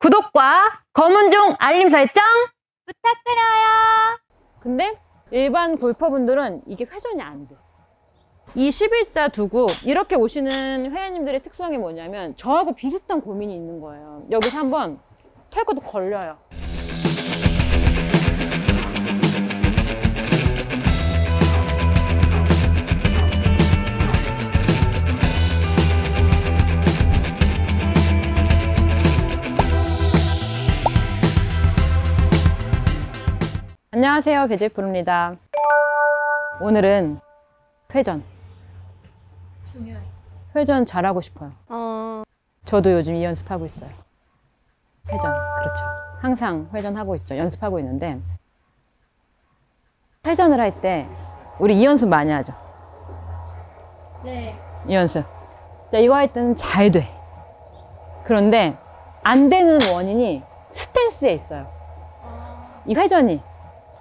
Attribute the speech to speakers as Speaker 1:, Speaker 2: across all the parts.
Speaker 1: 구독과 검은종 알림 설정
Speaker 2: 부탁드려요.
Speaker 1: 근데 일반 골퍼분들은 이게 회전이 안 돼. 이 11자 두고 이렇게 오시는 회원님들의 특성이 뭐냐면 저하고 비슷한 고민이 있는 거예요. 여기서 한번 털 것도 걸려요. 안녕하세요, 배제프로입니다. 오늘은 회전.
Speaker 2: 중요해.
Speaker 1: 회전 잘하고 싶어요. 저도 요즘 이 연습하고 있어요. 회전, 그렇죠. 항상 회전하고 있죠. 연습하고 있는데 회전을 할 때 우리 이 연습 많이 하죠.
Speaker 2: 네.
Speaker 1: 이 연습. 이거 할 때는 잘 돼. 그런데 안 되는 원인이 스탠스에 있어요. 이 회전이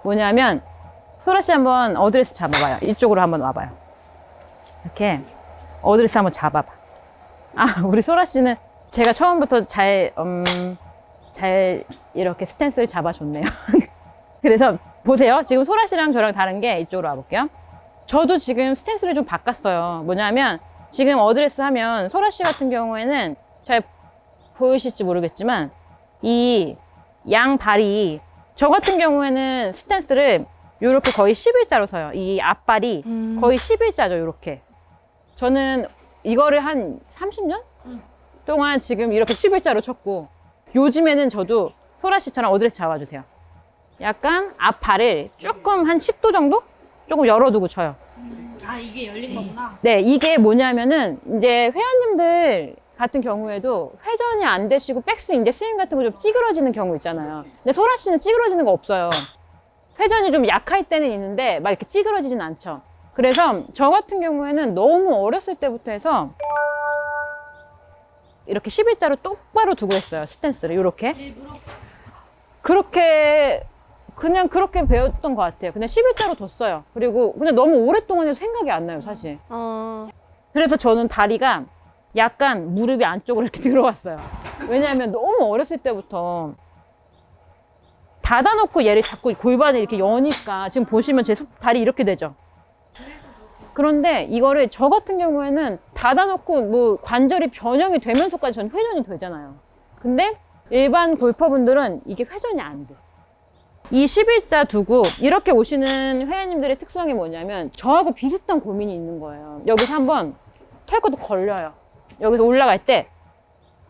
Speaker 1: 뭐냐면 소라 씨 한번 어드레스 잡아봐요. 이쪽으로 한번 와봐요. 이렇게 어드레스 한번 잡아봐. 아, 우리 소라 씨는 제가 처음부터 잘 이렇게 스탠스를 잡아줬네요. 그래서 보세요. 지금 소라 씨랑 저랑 다른 게 이쪽으로 와볼게요. 저도 지금 스탠스를 좀 바꿨어요. 뭐냐면 지금 어드레스 하면 소라 씨 같은 경우에는 잘 보이실지 모르겠지만 이 양 발이 저 같은 경우에는 스탠스를 이렇게 거의 11자로 서요. 이 앞발이 거의 11자죠. 이렇게. 저는 이거를 한 30년 동안 지금 이렇게 11자로 쳤고 요즘에는 저도 소라 씨처럼 어드레스 잡아주세요. 약간 앞발을 조금 한 10도 정도? 조금 열어두고 쳐요.
Speaker 2: 아, 이게 열린 거구나.
Speaker 1: 네, 이게 뭐냐면은 이제 회원님들 같은 경우에도 회전이 안 되시고 백스윙, 이제 스윙 같은 거 좀 찌그러지는 경우 있잖아요. 근데 소라 씨는 찌그러지는 거 없어요. 회전이 좀 약할 때는 있는데 막 이렇게 찌그러지진 않죠. 그래서 저 같은 경우에는 너무 어렸을 때부터 해서 이렇게 11자로 똑바로 두고 했어요. 스탠스를 이렇게.
Speaker 2: 일부러?
Speaker 1: 그냥 그렇게 배웠던 것 같아요. 그냥 11자로 뒀어요. 그리고 근데 너무 오랫동안 해서 생각이 안 나요, 사실. 그래서 저는 다리가 약간 무릎이 안쪽으로 이렇게 들어왔어요. 왜냐하면 너무 어렸을 때부터 닫아놓고 얘를 자꾸 골반을 이렇게 여니까 지금 보시면 제 다리 이렇게 되죠. 그런데 이거를 저 같은 경우에는 닫아놓고 뭐 관절이 변형이 되면서까지 저는 회전이 되잖아요. 근데 일반 골퍼분들은 이게 회전이 안 돼. 이 11자 두고 이렇게 오시는 회원님들의 특성이 뭐냐면 저하고 비슷한 고민이 있는 거예요. 여기서 한번 털 것도 걸려요. 여기서 올라갈 때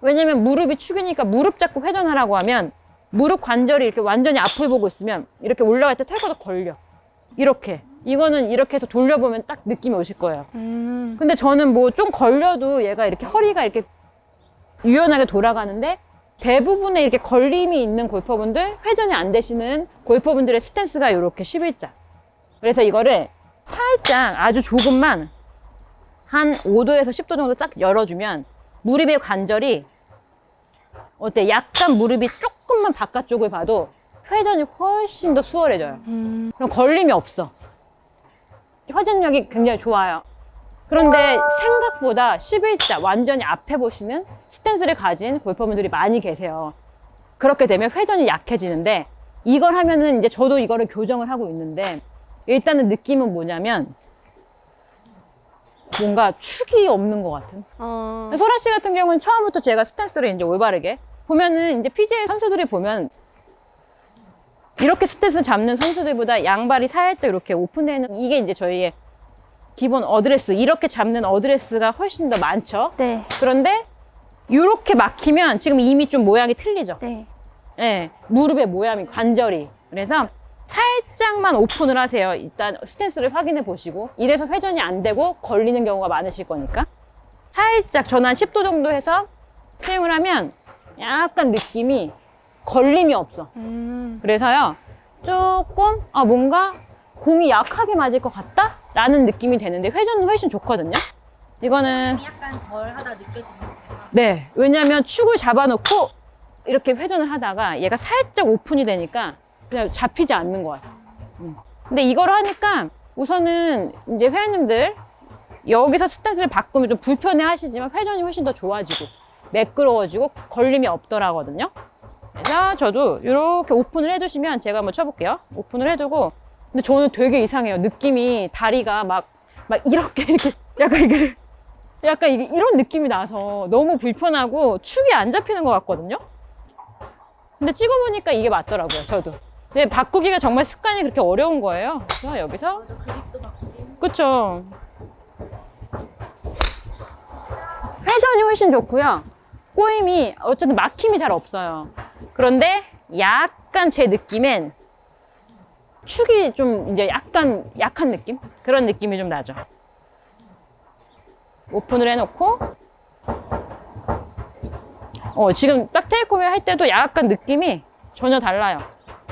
Speaker 1: 왜냐면 무릎이 축이니까 무릎 잡고 회전하라고 하면 무릎 관절이 이렇게 완전히 앞을 보고 있으면 이렇게 올라갈 때 털 것도 걸려. 이렇게. 이거는 이렇게 해서 돌려보면 딱 느낌이 오실 거예요. 근데 저는 뭐 좀 걸려도 얘가 이렇게 허리가 이렇게 유연하게 돌아가는데 대부분의 이렇게 걸림이 있는 골퍼분들, 회전이 안 되시는 골퍼분들의 스탠스가 이렇게 11자. 그래서 이거를 살짝 아주 조금만 한 5도에서 10도 정도 딱 열어주면 무릎의 관절이 어때? 약간 무릎이 조금만 바깥쪽을 봐도 회전이 훨씬 더 수월해져요. 그럼 걸림이 없어. 회전력이 굉장히 좋아요. 그런데 생각보다 11자 완전히 앞에 보시는 스탠스를 가진 골퍼분들이 많이 계세요. 그렇게 되면 회전이 약해지는데 이걸 하면은 이제 저도 이거를 교정을 하고 있는데 일단은 느낌은 뭐냐면 뭔가 축이 없는 것 같은. 소라 씨 같은 경우는 처음부터 제가 스탠스를 이제 올바르게 보면은 이제 PGA 선수들이 보면 이렇게 스탠스 잡는 선수들보다 양발이 살짝 이렇게 오픈되어 있는 이게 이제 저희의 기본 어드레스, 이렇게 잡는 어드레스가 훨씬 더 많죠.
Speaker 2: 네.
Speaker 1: 그런데 이렇게 막히면 지금 이미 좀 모양이 틀리죠.
Speaker 2: 네.
Speaker 1: 네, 무릎의 모양이 관절이. 그래서 살짝만 오픈을 하세요. 일단 스탠스를 확인해 보시고 이래서 회전이 안 되고 걸리는 경우가 많으실 거니까 살짝 전환 10도 정도 해서 스윙을 하면 약간 느낌이 걸림이 없어. 그래서요 조금 뭔가 공이 약하게 맞을 것 같다? 라는 느낌이 되는데 회전은 훨씬 좋거든요. 이거는
Speaker 2: 약간 덜하다 느껴지는 거구나.
Speaker 1: 네, 왜냐하면 축을 잡아놓고 이렇게 회전을 하다가 얘가 살짝 오픈이 되니까 그냥 잡히지 않는 것 같아요. 근데 이걸 하니까 우선은 이제 회원님들 여기서 스탠스를 바꾸면 좀 불편해 하시지만 회전이 훨씬 더 좋아지고 매끄러워지고 걸림이 없더라거든요. 그래서 저도 이렇게 오픈을 해두시면 제가 한번 쳐볼게요. 오픈을 해두고 근데 저는 되게 이상해요. 느낌이 다리가 막 이렇게 약간 이게 이런 느낌이 나서 너무 불편하고 축이 안 잡히는 것 같거든요. 근데 찍어보니까 이게 맞더라고요. 저도. 근데 바꾸기가 정말 습관이 그렇게 어려운 거예요. 그래서 여기서
Speaker 2: 맞아, 그립도 바꾸기.
Speaker 1: 그쵸. 회전이 훨씬 좋고요. 꼬임이 어쨌든 막힘이 잘 없어요. 그런데 약간 제 느낌엔 축이 좀 이제 약간 약한 느낌? 그런 느낌이 좀 나죠. 오픈을 해놓고 지금 딱 테이크어웨이 할 때도 약간 느낌이 전혀 달라요.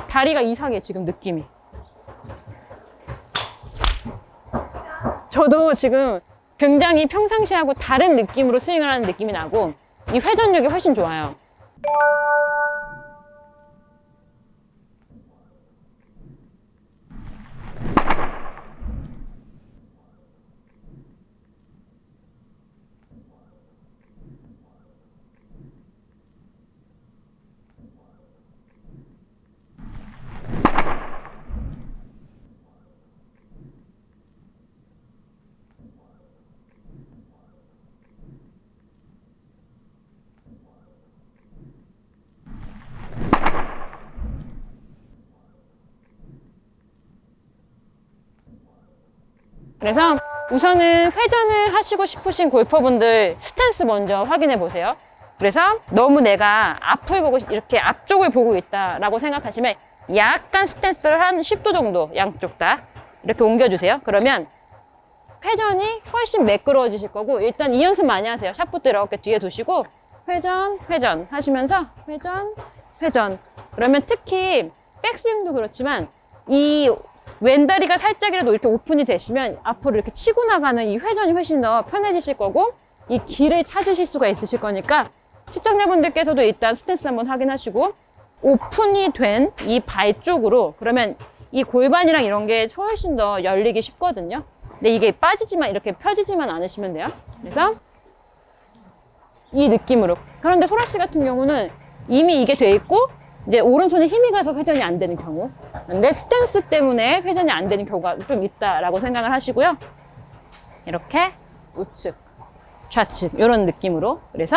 Speaker 1: 다리가 이상해 지금 느낌이. 저도 지금 굉장히 평상시하고 다른 느낌으로 스윙을 하는 느낌이 나고 이 회전력이 훨씬 좋아요. 그래서 우선은 회전을 하시고 싶으신 골퍼분들 스탠스 먼저 확인해 보세요. 그래서 너무 내가 앞을 보고 이렇게 앞쪽을 보고 있다라고 생각하시면 약간 스탠스를 한 10도 정도 양쪽 다 이렇게 옮겨주세요. 그러면 회전이 훨씬 매끄러워지실 거고 일단 이 연습 많이 하세요. 샷부터 이렇게 뒤에 두시고 회전, 회전 하시면서 회전, 회전. 그러면 특히 백스윙도 그렇지만 이 왼다리가 살짝이라도 이렇게 오픈이 되시면 앞으로 이렇게 치고 나가는 이 회전이 훨씬 더 편해지실 거고 이 길을 찾으실 수가 있으실 거니까 시청자분들께서도 일단 스탠스 한번 확인하시고 오픈이 된 이 발 쪽으로 그러면 이 골반이랑 이런 게 훨씬 더 열리기 쉽거든요. 근데 이게 빠지지만 이렇게 펴지지만 않으시면 돼요. 그래서 이 느낌으로. 그런데 소라 씨 같은 경우는 이미 이게 돼 있고 이제 오른손에 힘이 가서 회전이 안 되는 경우. 근데 스탠스 때문에 회전이 안 되는 경우가 좀 있다라고 생각을 하시고요. 이렇게 우측, 좌측 이런 느낌으로. 그래서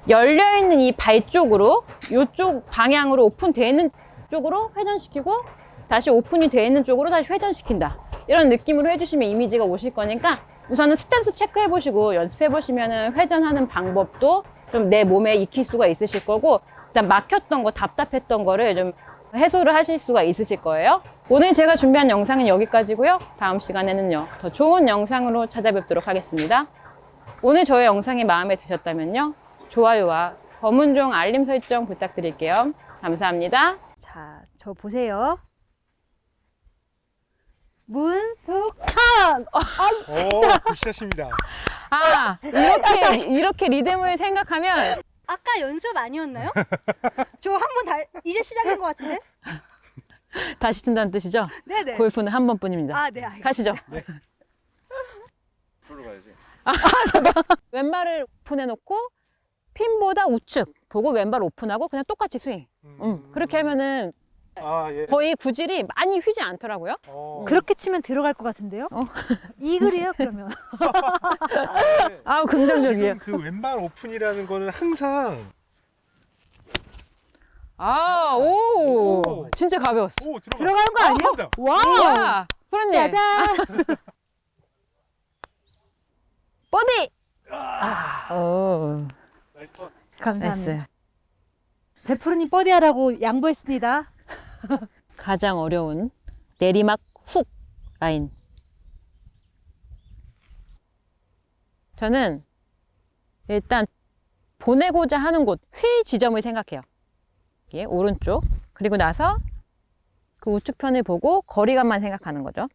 Speaker 1: 열려있는 이 발 쪽으로 이쪽 방향으로 오픈되어 있는 쪽으로 회전시키고 다시 오픈이 되어 있는 쪽으로 다시 회전시킨다. 이런 느낌으로 해주시면 이미지가 오실 거니까 우선은 스탠스 체크해 보시고 연습해 보시면은 회전하는 방법도 좀 내 몸에 익힐 수가 있으실 거고 일단 막혔던 거, 답답했던 거를 좀 해소를 하실 수가 있으실 거예요. 오늘 제가 준비한 영상은 여기까지고요. 다음 시간에는요, 더 좋은 영상으로 찾아뵙도록 하겠습니다. 오늘 저의 영상이 마음에 드셨다면요, 좋아요와 검은 종 알림 설정 부탁드릴게요. 감사합니다.
Speaker 3: 자, 저 보세요. 문숙한!
Speaker 4: 오, 굿샷입니다.
Speaker 1: 아, 이렇게 리듬을 생각하면
Speaker 3: 아까 연습 아니었나요? 저 한 번 이제 시작한 것 같은데?
Speaker 1: 다시 친다는 뜻이죠?
Speaker 3: 네네.
Speaker 1: 골프는 한 번뿐입니다.
Speaker 3: 아, 네, 알겠습니다.
Speaker 1: 가시죠.
Speaker 4: 풀로 가야지.
Speaker 1: 왼발을 오픈해놓고 핀보다 우측 보고 왼발 오픈하고 그냥 똑같이 스윙. 그렇게 하면은
Speaker 4: 아, 예.
Speaker 1: 거의 구질이 많이 휘지 않더라고요.
Speaker 3: 그렇게 치면 들어갈 것 같은데요? 이글이에요, 그러면?
Speaker 4: 네.
Speaker 1: 아우, 긍정적이에요.
Speaker 4: 지금 그 왼발 오픈이라는 거는 항상
Speaker 1: 아, 오,
Speaker 4: 오.
Speaker 1: 진짜 가벼웠어.
Speaker 3: 들어가는 거 아니에요?
Speaker 4: 들어간다.
Speaker 3: 와우!
Speaker 1: 와, 프로님.
Speaker 3: 짜잔!
Speaker 1: 버디!
Speaker 4: 나이스.
Speaker 3: 감사합니다.
Speaker 1: 나이스.
Speaker 3: 베프로님 버디하라고 양보했습니다.
Speaker 1: 가장 어려운 내리막 훅 라인. 저는 일단 보내고자 하는 곳, 휠 지점을 생각해요. 이게 오른쪽. 그리고 나서 그 우측편을 보고 거리감만 생각하는 거죠.